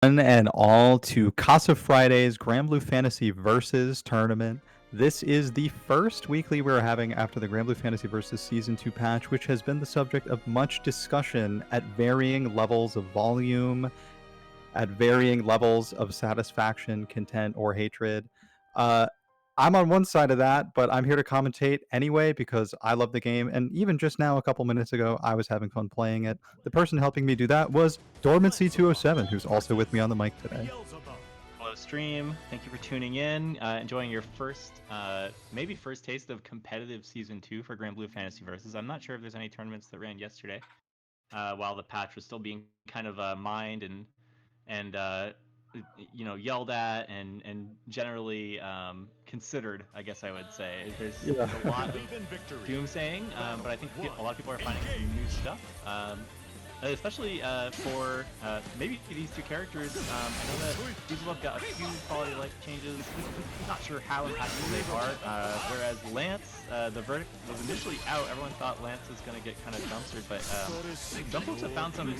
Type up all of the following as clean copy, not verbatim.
And all to Casa Friday's Grand Blue Fantasy Versus tournament. This is the first weekly we're having after the Grand Blue Fantasy Versus Season 2 patch, which has been the subject of much discussion at varying levels of volume, at varying levels of satisfaction, content, or hatred. I'm on one side of that, but I'm here to commentate anyway because I love the game. And even just now, a couple minutes ago, I was having fun playing it. The person helping me do that was Dormancy207, who's also with me on the mic today. Hello, stream. Thank you for tuning in. Enjoying your first, maybe first taste of competitive Season 2 for Grand Blue Fantasy Versus. I'm not sure if there's any tournaments that ran yesterday while the patch was still being kind of mined and you know, yelled at and generally considered, I guess I would say. There's a lot of doomsaying, but I think a lot of people are finding some new stuff. Especially for maybe these two characters. I know that Beelzebub got a few quality of life changes. Not sure how impactful they are. Whereas Lance, the verdict was initially out. Everyone thought Lance was going to get kind of dumpstered, but some folks have found some new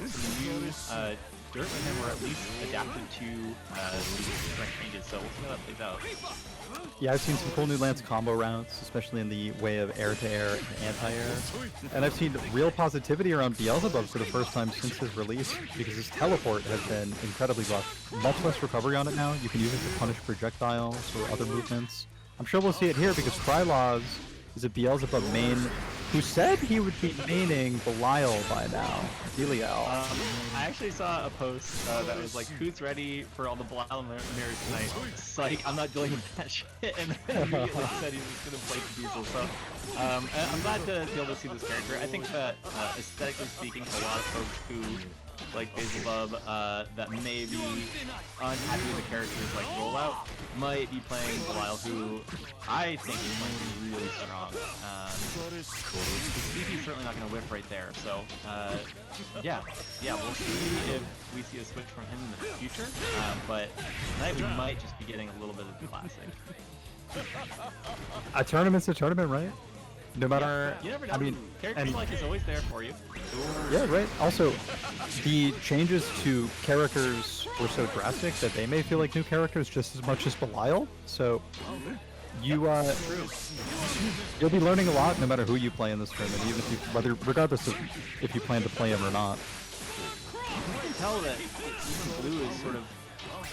dirt in him, or at least adapted to these different changes. So we'll see how that plays out. Yeah, I've seen some cool new Lance combo routes, especially in the way of air-to-air and anti-air. And I've seen real positivity around Beelzebub for the first time since his release, because his teleport has been incredibly buffed. Much less recovery on it now. You can use it to punish projectiles or other movements. I'm sure we'll see it here because Kryloz is a Beelzebub main who said he would be maining Belial by now. Belial. I actually saw a post that was like, who's ready for all the Belial mirrors tonight? Psych, I'm not dealing with that shit, and then immediately said he was going to play Diesel. So I'm glad to be able to see this character. I think that aesthetically speaking, to a lot of folks who like Beelzebub that may be unhappy with the character's like rollout might be playing Belial, who I think is going to be really strong. CP's certainly not going to whiff right there, so yeah, we'll see if we see a switch from him in the future, but tonight we might just be getting a little bit of the classic. A tournament's a tournament, right? No matter, you never know. I mean, characters like is always there for you. Yeah, right. Also, the changes to characters were so drastic that they may feel like new characters just as much as Belial. So, you'll be learning a lot no matter who you play in this tournament, even if you, regardless of if you plan to play him or not. You can tell that Blue is sort of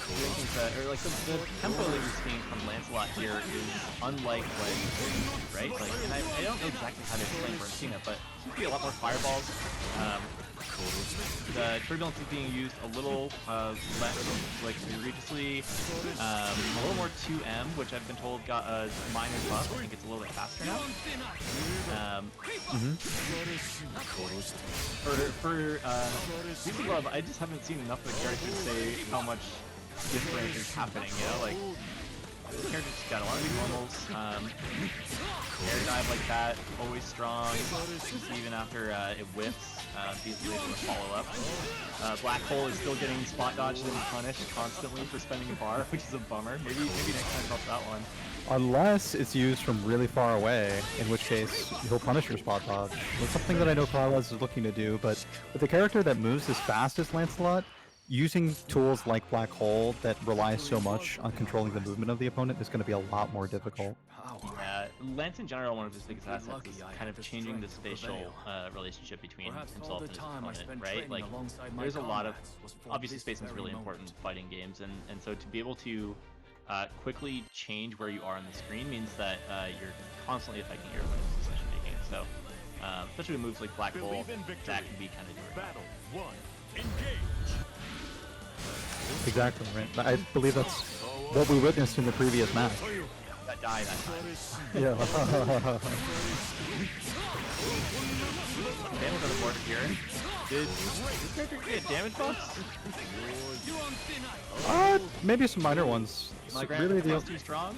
or like the tempo that you're seeing from Lancelot here is unlike like, right? Like, and I don't know exactly how to explain where I'm seeing it, but it seems to be a lot more fireballs. The turbulence is being used a little less, like egregiously, a little more 2M, which I've been told got a minor buff. I think it's a little bit faster now. For Beelzebub, I just haven't seen enough of the characters to say how much different is happening, you know, like the character's got a lot of big normals, air dive like that, always strong, even after it whiffs, Beelzebub able to follow up. Black Hole is still getting spot dodged and punished constantly for spending a bar, which is a bummer. Maybe next time help that one. Unless it's used from really far away, in which case he'll punish your spot dodge. It's something that I know Kryloz is looking to do, but with a character that moves as fast as Lancelot, using tools like Black Hole that rely so much on controlling the movement of the opponent is going to be a lot more difficult. Yeah, Lance in general, one of his biggest assets is kind of changing the spatial relationship between himself and his opponent, right? Like, there's a lot of, obviously spacing is really important in fighting games, and so to be able to quickly change where you are on the screen means that you're constantly affecting your opponent's decision making. So, especially with moves like Black Hole, that can be kind of durable. Exactly, right. I believe that's what we witnessed in the previous match. That died that time. Yeah. Damage on the board here. Did this character get damage buffs? Maybe some minor ones. My really too strong?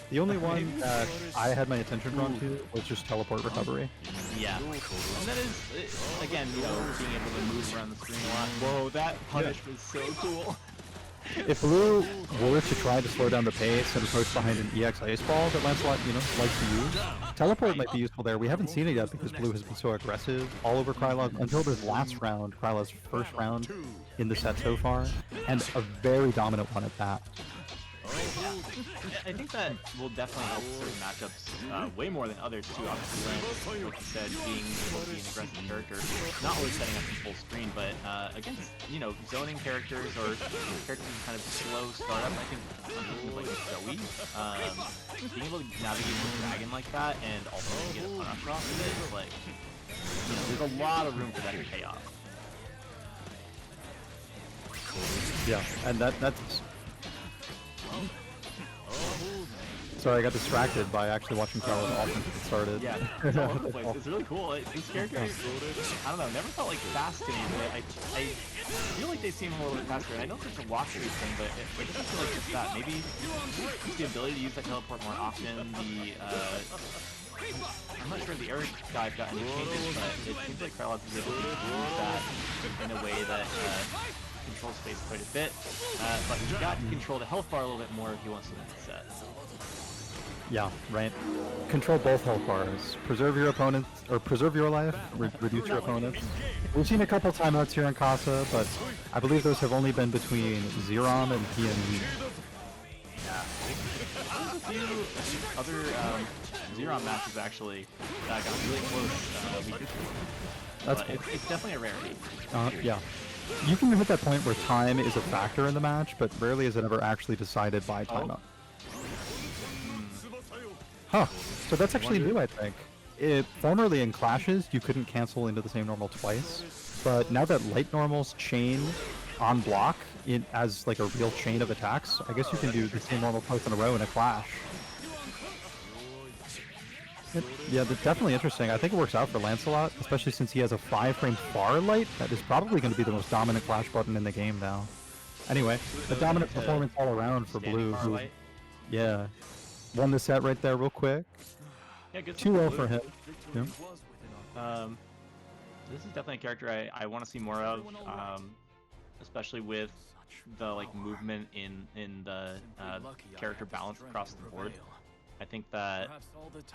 The only one that I had my attention drawn to was just teleport recovery. Yeah. And that is, again, you know, being able to move around the screen a lot. Whoa, that punish was so cool. If Blue were to try to slow down the pace and approach behind an EX Ice Ball that Lancelot, likes to use, Teleport might be useful there. We haven't seen it yet because Blue has been so aggressive all over Kryloz until this last round, Kryloz's first round in the set so far, and a very dominant one at that. I think that will definitely help certain matchups way more than others too. Obviously, Lance, like you said, being able to be an aggressive character, not always setting up in full screen, but against zoning characters or characters who kind of slow startup, I think like Zoe, being able to navigate the dragon like that and also get a punish off of it is like there's a lot of room for that to pay off. Yeah, and that's. Sorry, I got distracted by actually watching Charlotta offense get started. Yeah, it's all over the place. It's really cool. These characters, I don't know, never felt like fast to me, but I feel like they seem a little bit faster. And I know it's just a walk through thing, but it doesn't feel like just that. Maybe the ability to use that teleport more often, I'm not sure if the air dive got any changes, but it seems like Kryloz is able to use that in a way that controls space quite a bit, but he's got to control the health bar a little bit more if he wants to win the set. Yeah, right. Control both health bars. Preserve your opponents, or preserve your life, reduce your opponents. We've seen a couple timeouts here in Casa, but I believe those have only been between Zerom and PME. Yeah. There's a few other Zerom matches actually that got really close. That's cool. It's definitely a rarity. Yeah. You can hit that point where time is a factor in the match, but rarely is it ever actually decided by timeout. Huh. So that's actually new, I think. Formerly in clashes, you couldn't cancel into the same normal twice, but now that light normals chain on block as like a real chain of attacks, I guess you can do the same normal twice in a row in a clash. Yeah, that's definitely interesting. I think it works out for Lancelot, especially since he has a 5-frame far light that is probably going to be the most dominant clash button in the game now. Anyway, a dominant performance all around for Blue. Yeah. Won the set right there real quick. Yeah, good 2-0 for him. Yeah. This is definitely a character I want to see more of, especially with the movement in the character balance across the board. I think that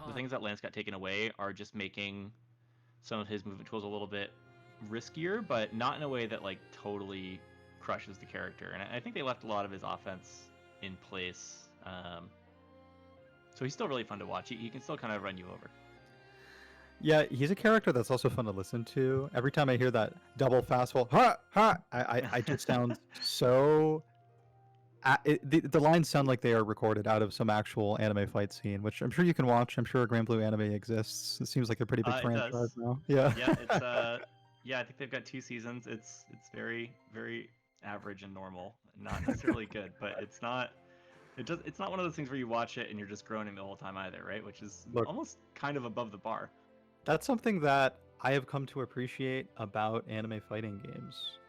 the things that Lance got taken away are just making some of his movement tools a little bit riskier, but not in a way that totally crushes the character. And I think they left a lot of his offense in place. So he's still really fun to watch. He can still kind of run you over. Yeah, he's a character that's also fun to listen to. Every time I hear that double fastball, ha ha, I just sound so. The lines sound like they are recorded out of some actual anime fight scene, which I'm sure you can watch. I'm sure Grand Blue Anime exists. It seems like a pretty big franchise now. Yeah. Yeah, it's yeah, I think they've got 2 seasons. It's very, very average and normal, not necessarily good, but it's not one of those things where you watch it and you're just groaning the whole time either, right? Which is almost kind of above the bar. That's something that I have come to appreciate about anime fighting games.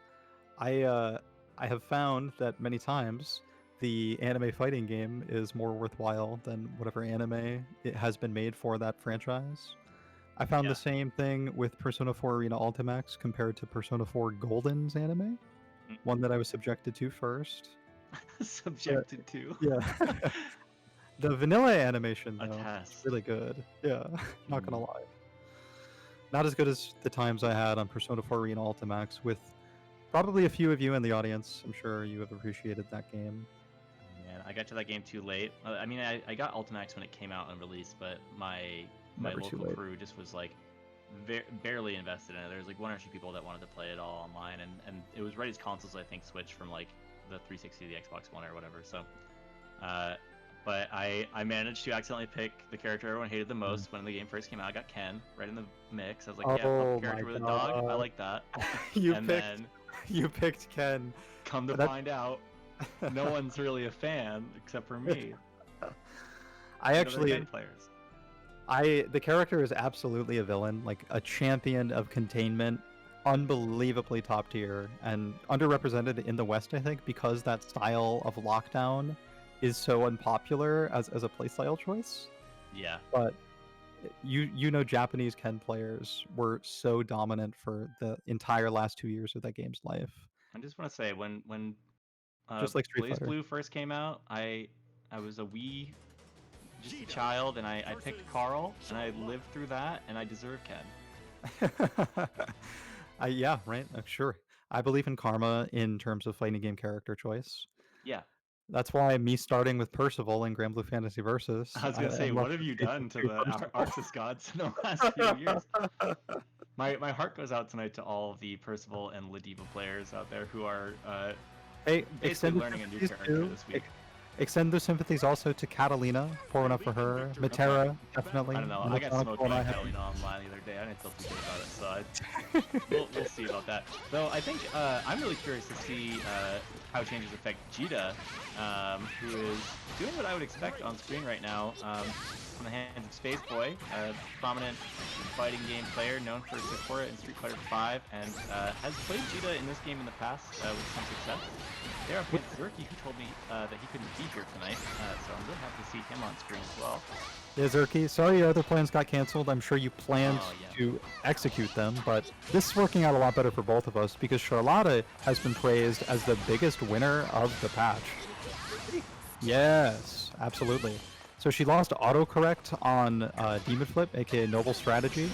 I have found that many times the anime fighting game is more worthwhile than whatever anime it has been made for that franchise. I found the same thing with Persona 4 Arena Ultimax compared to Persona 4 Golden's anime, one that I was subjected to first. Subjected to? Yeah. The vanilla animation, though, is really good. Yeah, not gonna lie. Not as good as the times I had on Persona 4 Arena Ultimax with probably a few of you in the audience. I'm sure you have appreciated that game. Man, I got to that game too late. I mean, I got Ultimax when it came out and released, but my local crew just was barely invested in it. There was 1 or 2 people that wanted to play it all online, and it was right as consoles, I think, switched from the 360 to the Xbox One or whatever. So, but I managed to accidentally pick the character everyone hated the most when the game first came out. I got Ken right in the mix. I was like, yeah, character with a dog. I like that. You picked Ken. Come to find out, no one's really a fan except for me. The character is absolutely a villain, a champion of containment, unbelievably top tier, and underrepresented in the West, I think, because that style of lockdown is so unpopular as a playstyle choice. Yeah. But Japanese Ken players were so dominant for the entire last 2 years of that game's life. I just want to say, when Just like Street Fighter. BlazBlue first came out, I was a wee, just a child, and I picked Carl, and I lived through that, and I deserve Ken. Yeah, right. Sure. I believe in karma in terms of fighting game character choice. Yeah. That's why me starting with Percival in Granblue Fantasy Versus. I was gonna say, what have you done to the Arxis gods in the last few years? My heart goes out tonight to all of the Percival and Ladiva players out there who are hey, basically learning a new character this week. Extend those sympathies also to Catalina. Pour one up for her. Matera, definitely. I don't know. I got smoked by Catalina online the other day. I didn't feel too good about it, so we'll see about that. Though I think I'm really curious to see how changes affect Djeeta, who is doing what I would expect on screen right now. From the hands of Spaceboy, a prominent fighting game player known for Sakura in Street Fighter V, and has played Djeeta in this game in the past with some success. They're up against Xurkey, who told me that he couldn't be here tonight, so I'm really happy to see him on screen as well. Yeah, Xurkey, sorry your other plans got canceled. I'm sure you planned to execute them, but this is working out a lot better for both of us because Charlotta has been praised as the biggest winner of the patch. Yes, absolutely. So she lost autocorrect on Demon Flip, aka Noble Strategy,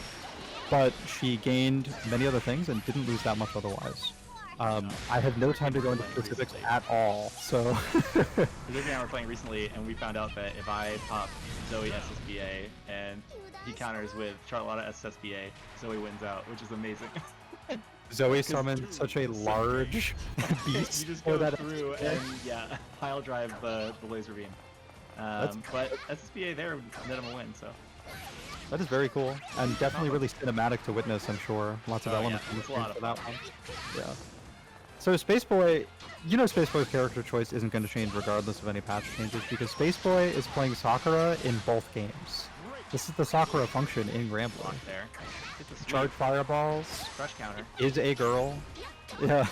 but she gained many other things and didn't lose that much otherwise. I have no time to go into specifics at all, so... Xurkey and I were playing recently, and we found out that if I pop Zoe SSBA and he counters with Charlotta SSBA, Zoe wins out, which is amazing. Zoe summoned such a large beast. You just go through and, pile drive the laser beam. But SSBA there would net him a win, so... That is very cool, and definitely really cinematic to witness, I'm sure. Lots of elements in the game for that one. Yeah. So Spaceboy, you know Spaceboy's character choice isn't going to change regardless of any patch changes, because Spaceboy is playing Sakura in both games. This is the Sakura function in Granblue. Charge fireballs. Crush counter. Is a girl. Yeah.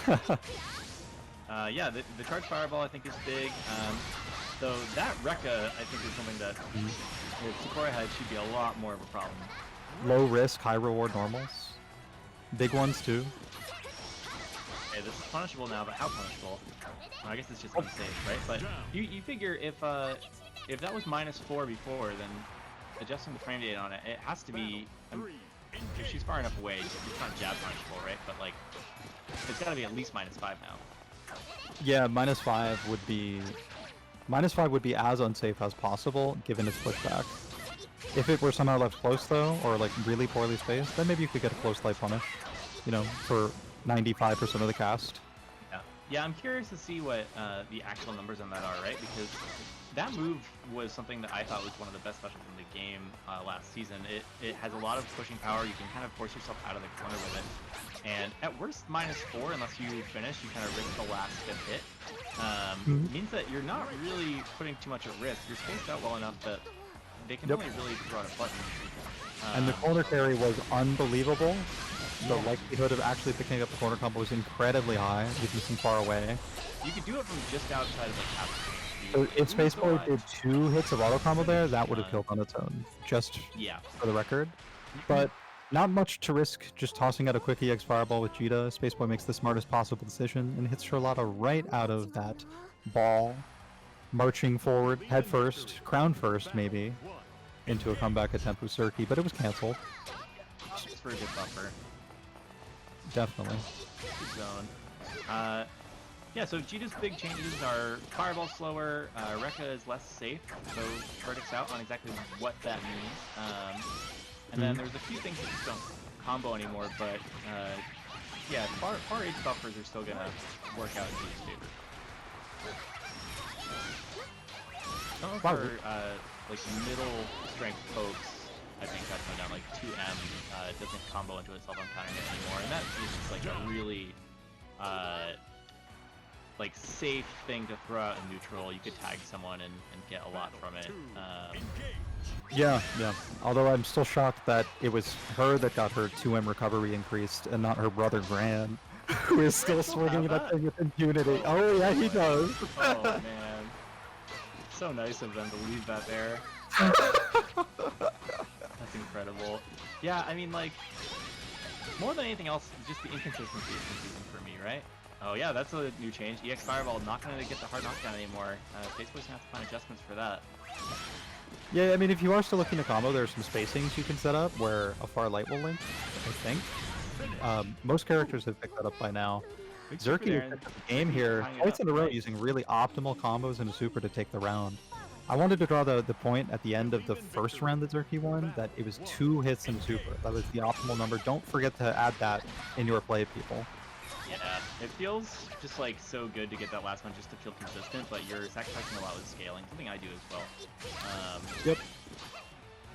Yeah, the charge fireball I think is big. So that Rekka I think is something that if Sakura had, she'd be a lot more of a problem. Low risk, high reward normals. Big ones too. Okay, this is punishable now, but how punishable? I guess it's just unsafe, right? But you figure if that was -4 before, then adjusting the frame data on it, it has to be. If she's far enough away, it's not jab punishable, right? But like, it's got to be at least -5 now. Yeah, -5 would be. -5 would be as unsafe as possible, given its pushback. If it were somehow left close, though, or like really poorly spaced, then maybe you could get a close light punish, you know, for 95% of the cast. Yeah, I'm curious to see what the actual numbers on that are, right? Because that move was something that I thought was one of the best specials in the game last season. It has a lot of pushing power. You can kind of force yourself out of the corner with it. And at worst, -4, unless you finish, you kind of risk the last fifth hit. Means that you're not really putting too much at risk. You're spaced out well enough that they can only really throw out a button. And the corner carry was unbelievable. The likelihood of actually picking up the corner combo was incredibly high, even from far away. You could do it from just outside of the cap. So if Spaceboy did 2 hits of auto combo there, that would have killed on its own, just for the record. But not much to risk, just tossing out a quick EX Fireball with Djeeta. Spaceboy makes the smartest possible decision and hits Charlotta right out of that ball, marching forward, head first, crown first maybe, into a comeback attempt with Xurkey, but it was cancelled. Just for a good buffer. Definitely. Good zone. Yeah, so Djeeta's big changes are Fireball slower, Rekka is less safe, so verdict's out on exactly what that means. And then there's a few things that just don't combo anymore, but yeah, far H buffers are still gonna work out in Djeeta's favor. Some of her like middle strength pokes, I think that's going down like 2M, doesn't combo into itself on counter hit anymore, and that is just like a really like safe thing to throw out in neutral. You could tag someone and get a lot from it. Yeah. Although I'm still shocked that it was her that got her 2M recovery increased and not her brother Gran, who is still swinging that thing with impunity. Oh yeah, he does. Oh man. So nice of them to leave that there. That's incredible. Yeah, I mean, like, more than anything else, just the inconsistency is confusing for me, right? Oh yeah, that's a new change. EX Fireball not going to get the hard knockdown anymore. Spaceboy's going to have to find adjustments for that. Yeah, I mean, if you are still looking to combo, there are some spacings you can set up where a far light will link, I think. Most characters have picked that up by now. Xurkey picked up the game here, twice in a row using really optimal combos and a super to take the round. I wanted to draw the point at the end of the first round that Xurkey won, that it was 2 hits and a super. That was the optimal number. Don't forget to add that in your play, people. Yeah, it feels just like so good to get that last one just to feel consistent, but you're sacrificing a lot with scaling, something I do as well. Yep.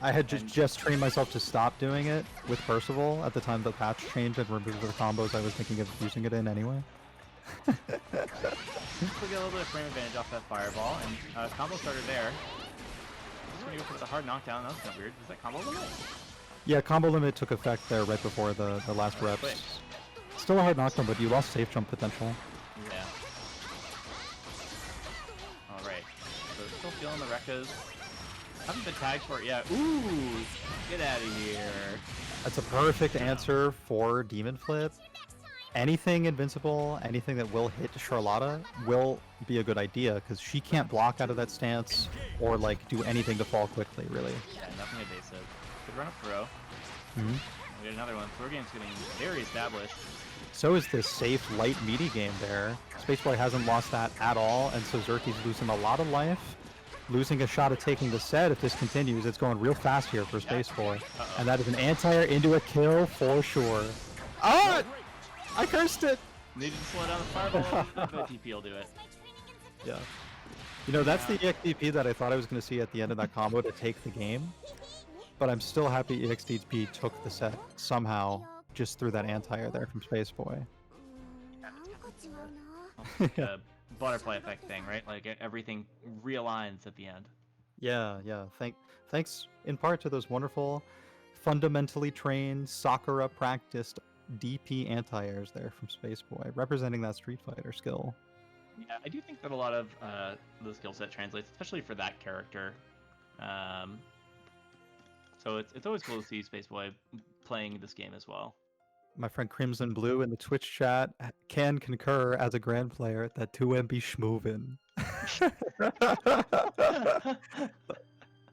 I had just trained myself to stop doing it with Percival at the time the patch changed and removed the combos I was thinking of using it in anyway. We'll get a little bit of frame advantage off that fireball, and combo starter there. Just gonna go for the hard knockdown. That was kind of weird. Was that combo limit? Yeah, combo limit took effect there right before the last reps. Quick. Still a hard knockdown, but you lost safe jump potential. Yeah. Alright. So still feeling the Rekkas. Haven't been tagged for it yet. Ooh! Get out of here. That's a perfect answer for Demon Flip. Anything invincible, anything that will hit Charlotta will be a good idea, because she can't block out of that stance or like do anything to fall quickly, really. Yeah, nothing evasive. Good run up throw. Mm-hmm. We get another one. Throw game's getting very established. So is this safe, light, meaty game there. Spaceboy hasn't lost that at all, and so Xurkey's losing a lot of life. Losing a shot at taking the set. If this continues, it's going real fast here for Spaceboy. And that is an anti-air into a kill for sure. Ah! I cursed it! Needed to slow down the fireball, but TP will do it. Yeah. You know, that's the EXDP that I thought I was going to see at the end of that combo to take the game. But I'm still happy EXDP took the set somehow, just through that anti-air there from Spaceboy. Yeah. Butterfly effect thing, right? Like everything realigns at the end. Yeah, yeah. Thanks in part to those wonderful, fundamentally trained, Sakura practiced DP anti-airs there from Spaceboy, representing that Street Fighter skill. Yeah, I do think that a lot of the skill set translates, especially for that character. So it's always cool to see Spaceboy playing this game as well. My friend Crimson Blue in the Twitch chat can concur as a grand player that 2M be schmoovin'.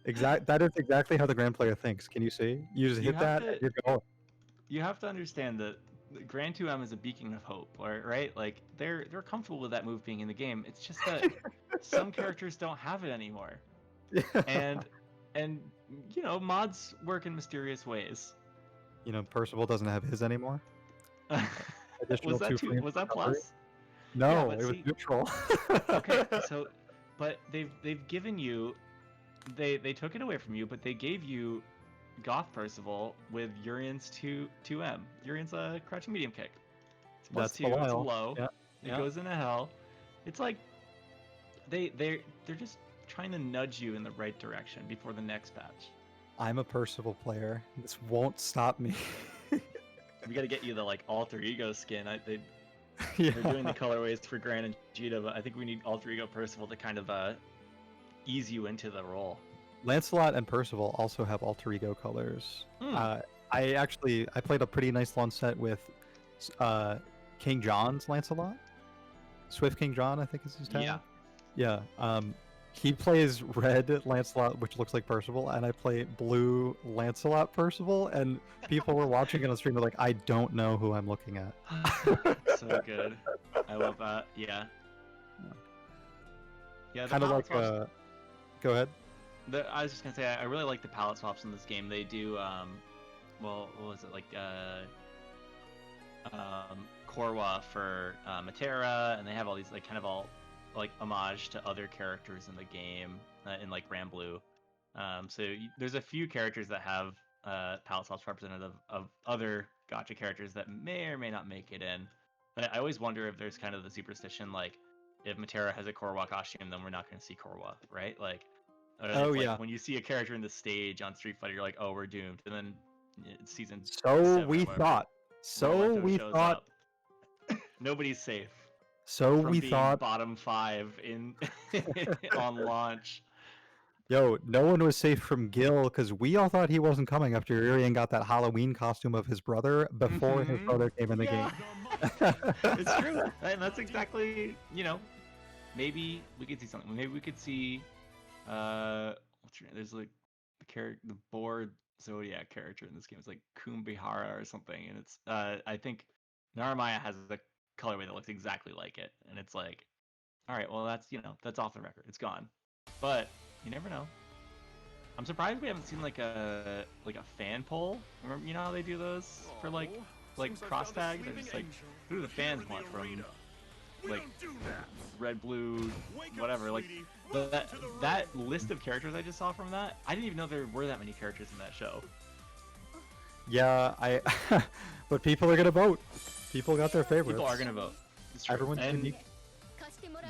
That is exactly how the grand player thinks. Can you see? You just hit that and you're going. You have to understand that Grand 2M is a beacon of hope, right? Like they're comfortable with that move being in the game. It's just that some characters don't have it anymore. And you know, mods work in mysterious ways. You know, Percival doesn't have his anymore. Was that plus? No, yeah, it was neutral. Okay, so but they've given you they took it away from you, but they gave you Goth Percival with Urian's 2M. Urian's a crouching medium kick. It's plus 2, it's low. Yeah. It goes into hell. It's like they're just trying to nudge you in the right direction before the next patch. I'm a Percival player. This won't stop me. We gotta get you the like alter ego skin. They're doing the colorways for Gran and Djeeta, but I think we need alter ego Percival to kind of ease you into the role. Lancelot and Percival also have alter ego colors. I played a pretty nice launch set with King John's Lancelot. Swift King John, I think is his tag. Yeah. He plays red Lancelot, which looks like Percival, and I play blue Lancelot Percival, and people were watching it on stream were like, I don't know who I'm looking at. So good. I love that. Yeah. Yeah. Kind of like go ahead. I was just gonna say I really like the palette swaps in this game. They do well, what was it, like Korwa for Matera, and they have all these like kind of all like homage to other characters in the game in like GBVS. So there's a few characters that have palette swaps representative of other gacha characters that may or may not make it in. But I always wonder if there's kind of the superstition, like if Matera has a Korwa costume, then we're not going to see Korwa, right? Like, when you see a character in the stage on Street Fighter, you're like, oh, we're doomed. And then it's season. So we thought. Nobody's safe. So we thought bottom 5 in on launch. Yo, no one was safe from Gil because we all thought he wasn't coming after Irian got that Halloween costume of his brother before his brother came in the game. It's true. And that's exactly, maybe we could see something. Maybe we could see, there's like the board Zodiac character in this game. It's like Kumbihara or something. And it's, I think Narmaya has a colorway that looks exactly like it. And it's like, all right, well, that's off the record. It's gone. But you never know. I'm surprised we haven't seen like a fan poll. Remember, you know how they do those for like cross tag? They're just like, who do the fans want from like red, blue, whatever. Like that list of characters I just saw from that, I didn't even know there were that many characters in that show. Yeah, but people are gonna vote. People got their favorites. People are gonna vote. Everyone's unique.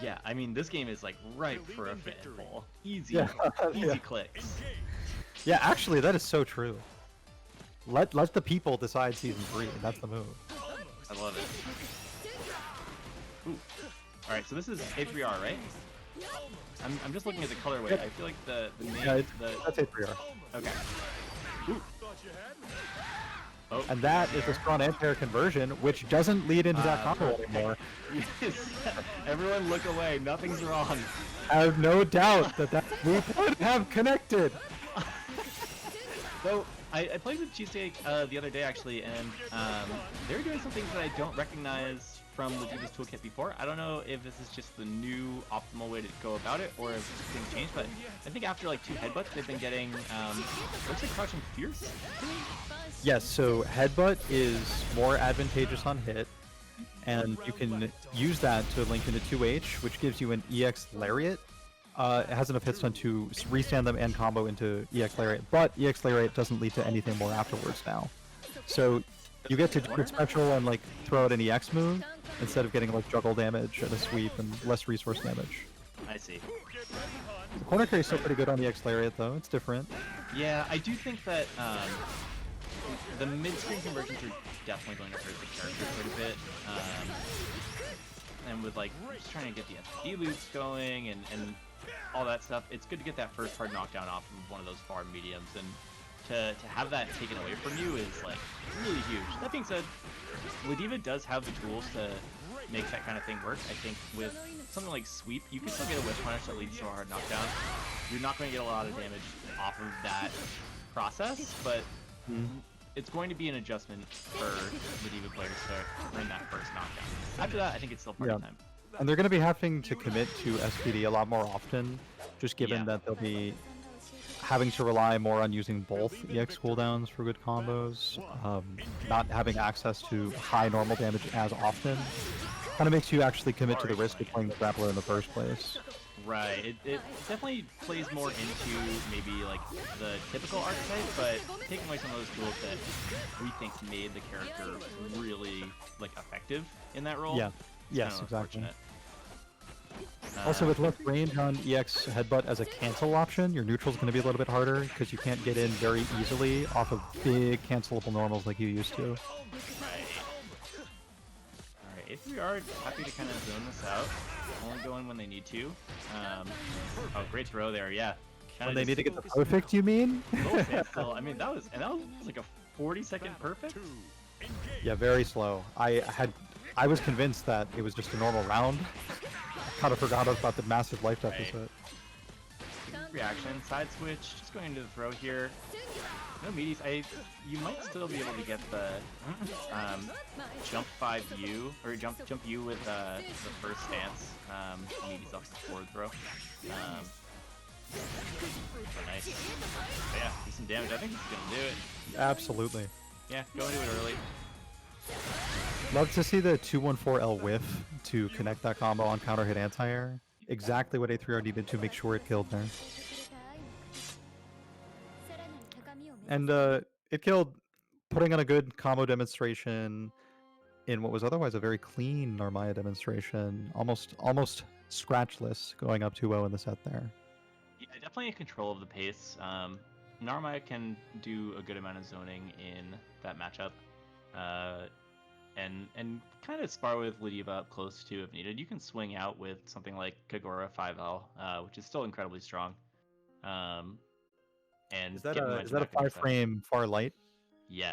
Yeah, I mean, this game is like ripe for a fan poll. Easy, easy clicks. Yeah, actually, that is so true. Let the people decide season 3. That's the move. I love it. Ooh. All right, so this is A3R, right? I'm just looking at the colorway. I feel like the name. Yeah, that's A3R. Okay. Ooh. Oh. And that is a strong anti-air conversion, which doesn't lead into that combo anymore. Yes. Everyone look away. Nothing's wrong. I have no doubt that we would have connected. So I played with GBVS the other day actually, and they were doing some things that I don't recognize from Ladiva's toolkit before. I don't know if this is just the new optimal way to go about it, or if things changed. But I think after like 2 headbutts, they've been getting looks like crouching fierce. Yes, so headbutt is more advantageous on hit, and you can use that to link into 2H, which gives you an EX Lariat. It has enough hit stun to restand them and combo into EX Lariat, but EX Lariat doesn't lead to anything more afterwards now. So you get to do it special and like throw out an EX move instead of getting like juggle damage and a sweep and less resource damage. I see. The corner carry is still pretty good on the EX Lariat though, it's different. Yeah, I do think that the mid-screen conversions are definitely going to hurt the character quite a bit. And with like just trying to get the FD loops going and all that stuff, it's good to get that first hard knockdown off of one of those farm mediums, and to have that taken away from you is like really huge. That being said, Ladiva does have the tools to make that kind of thing work. I think with something like Sweep, you can still get a Whip Punish that leads to a hard knockdown. You're not going to get a lot of damage off of that process, but it's going to be an adjustment for Ladiva players to earn that first knockdown. After that, I think it's still party time. And they're going to be having to commit to SPD a lot more often, just given that they'll be having to rely more on using both EX cooldowns for good combos, not having access to high normal damage as often. Kind of makes you actually commit to the risk of playing the grappler in the first place. Right, it definitely plays more into maybe like the typical archetype, but taking away some of those tools that we think made the character really like effective in that role. Yeah, yes, exactly. Also, with less range on EX Headbutt as a cancel option, your neutral's going to be a little bit harder because you can't get in very easily off of big cancelable normals like you used to. Right. Alright, if we are happy to kind of zone this out, only go in when they need to. Oh, great throw there, yeah. When they need to get the perfect, you mean? Still, I mean, that was like a 40-second perfect? Yeah, very slow. I was convinced that it was just a normal round. I kind of forgot about the massive life deficit. Reaction, side switch, just going into the throw here. No meaties. You might still be able to get the jump 5U or jump U with the first stance. Meaties off the forward throw. Nice. But yeah, do some damage. I think he's gonna do it. Absolutely. Yeah, go into it early. Love to see the 214L whiff to connect that combo on counter hit anti-air. Exactly what A3R needed to make sure it killed there. And it killed, putting on a good combo demonstration in what was otherwise a very clean Narmaya demonstration. Almost scratchless going up 2-0 in the set there. Yeah, definitely in control of the pace. Narmaya can do a good amount of zoning in that matchup. And kind of spar with Ladiva up close too if needed. You can swing out with something like Kagura 5L, which is still incredibly strong. And Is that get a momentum is that a back in your 5 side. frame far light? Yes.